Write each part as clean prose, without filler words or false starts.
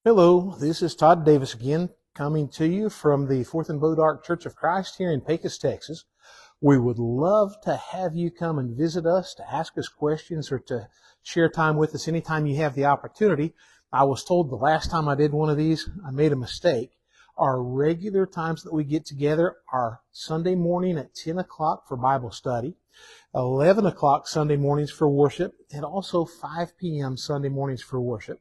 Hello, this is Todd Davis again, coming to you from the Fourth and Bodark Church of Christ here in Pecos, Texas. We would love to have you come and visit us, to ask us questions, or to share time with us anytime you have the opportunity. I was told the last time I did one of these, I made a mistake. Our regular times that we get together are Sunday morning at 10 o'clock for Bible study, 11 o'clock Sunday mornings for worship, and also 5 p.m. Sunday mornings for worship.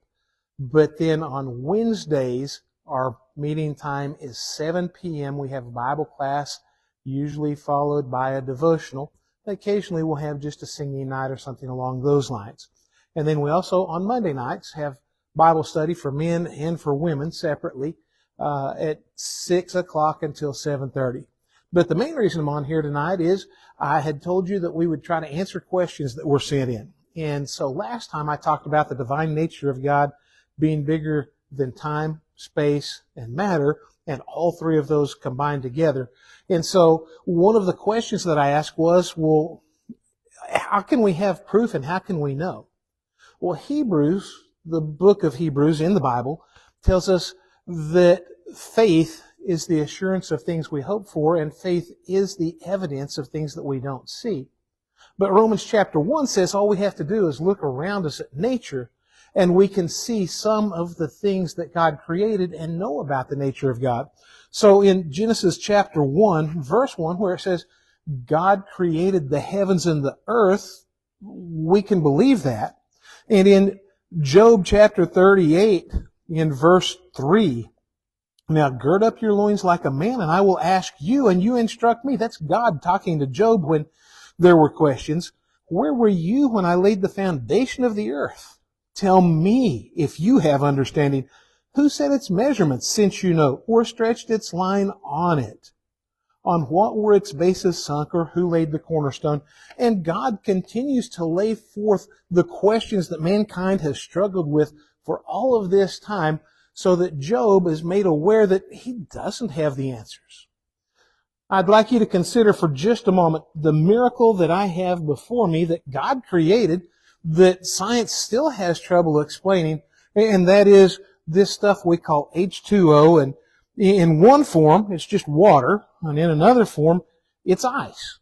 But then on Wednesdays, our meeting time is 7 p.m. We have a Bible class, usually followed by a devotional. Occasionally we'll have just a singing night or something along those lines. And then we also, on Monday nights, have Bible study for men and for women separately at 6 o'clock until 7:30. But the main reason I'm on here tonight is I had told you that we would try to answer questions that were sent in. And so last time I talked about the divine nature of God being bigger than time, space, and matter, and all three of those combined together. And so one of the questions that I asked was, well, how can we have proof and how can we know? Well, Hebrews, the book of Hebrews in the Bible, tells us that faith is the assurance of things we hope for, and faith is the evidence of things that we don't see. But Romans chapter 1 says all we have to do is look around us at nature, and we can see some of the things that God created and know about the nature of God. So in Genesis chapter 1, verse 1, where it says, God created the heavens and the earth, we can believe that. And in Job chapter 38, in verse 3, now gird up your loins like a man, and I will ask you, and you instruct me. That's God talking to Job when there were questions. Where were you when I laid the foundation of the earth? Tell me if you have understanding. Who set its measurements, since you know, or stretched its line on it? On what were its bases sunk, or who laid the cornerstone? And God continues to lay forth the questions that mankind has struggled with for all of this time, so that Job is made aware that he doesn't have the answers. I'd like you to consider for just a moment the miracle that I have before me that God created, that science still has trouble explaining, and that is this stuff we call H2O, and in one form, it's just water, and in another form, it's ice.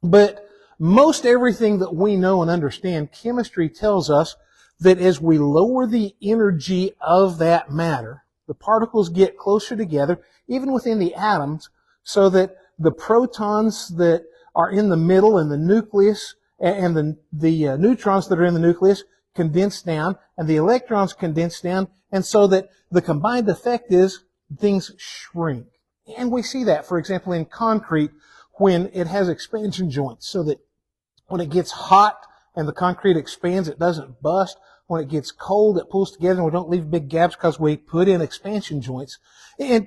But most everything that we know and understand, chemistry tells us that as we lower the energy of that matter, the particles get closer together, even within the atoms, so that the protons that are in the middle and the nucleus and the neutrons that are in the nucleus condense down, and the electrons condense down, and so that the combined effect is things shrink. And we see that, for example, in concrete when it has expansion joints, so that when it gets hot and the concrete expands, it doesn't bust. When it gets cold, it pulls together, and we don't leave big gaps because we put in expansion joints. And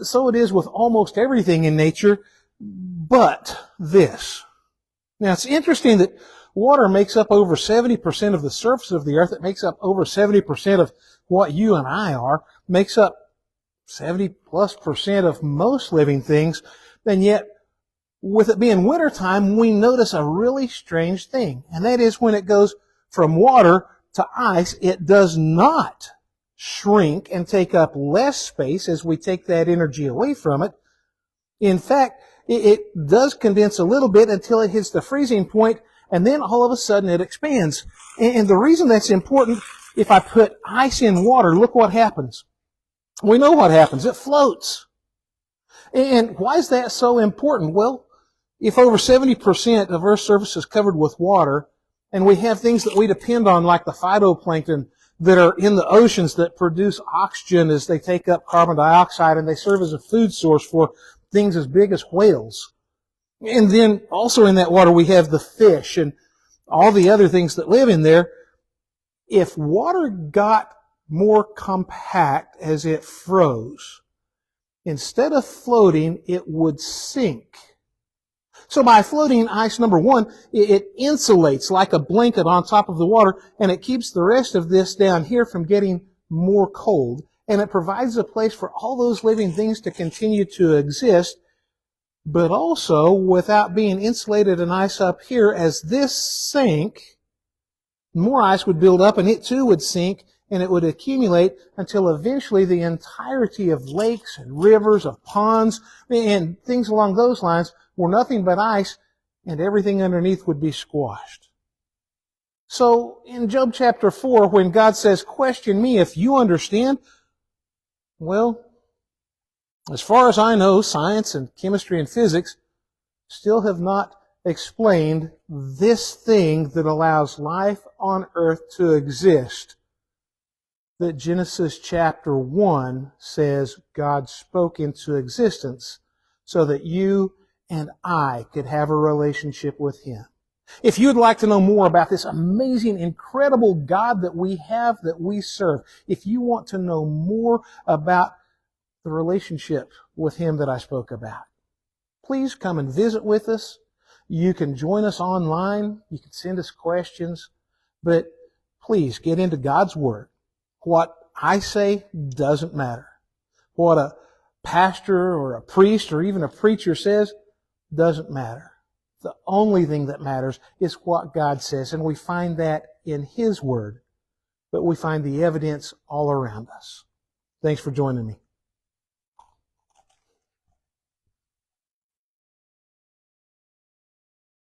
so it is with almost everything in nature, but this. Now, it's interesting that water makes up over 70% of the surface of the earth. It makes up over 70% of what you and I are, makes up 70+% of most living things. And yet, with it being wintertime, we notice a really strange thing. And that is when it goes from water to ice, it does not shrink and take up less space as we take that energy away from it. In fact, it does condense a little bit until it hits the freezing point, and then all of a sudden it expands. And the reason that's important, if I put ice in water, look what happens. We know what happens. It floats. And why is that so important? Well, if over 70% of Earth's surface is covered with water, and we have things that we depend on like the phytoplankton that are in the oceans that produce oxygen as they take up carbon dioxide, and they serve as a food source for things as big as whales. And then also in that water we have the fish and all the other things that live in there. If water got more compact as it froze, instead of floating, it would sink. So by floating ice, number one, it insulates like a blanket on top of the water, and it keeps the rest of this down here from getting more cold. And it provides a place for all those living things to continue to exist, but also without being insulated in ice up here. As this sank, more ice would build up and it too would sink, and it would accumulate until eventually the entirety of lakes and rivers, of ponds, and things along those lines were nothing but ice, and everything underneath would be squashed. So in Job chapter 4, when God says, question me if you understand, well, as far as I know, science and chemistry and physics still have not explained this thing that allows life on earth to exist, that Genesis chapter 1 says God spoke into existence so that you and I could have a relationship with Him. If you'd like to know more about this amazing, incredible God that we have, that we serve, if you want to know more about the relationship with Him that I spoke about, please come and visit with us. You can join us online. You can send us questions. But please get into God's Word. What I say doesn't matter. What a pastor or a priest or even a preacher says doesn't matter. The only thing that matters is what God says, and we find that in His Word. But we find the evidence all around us. Thanks for joining me.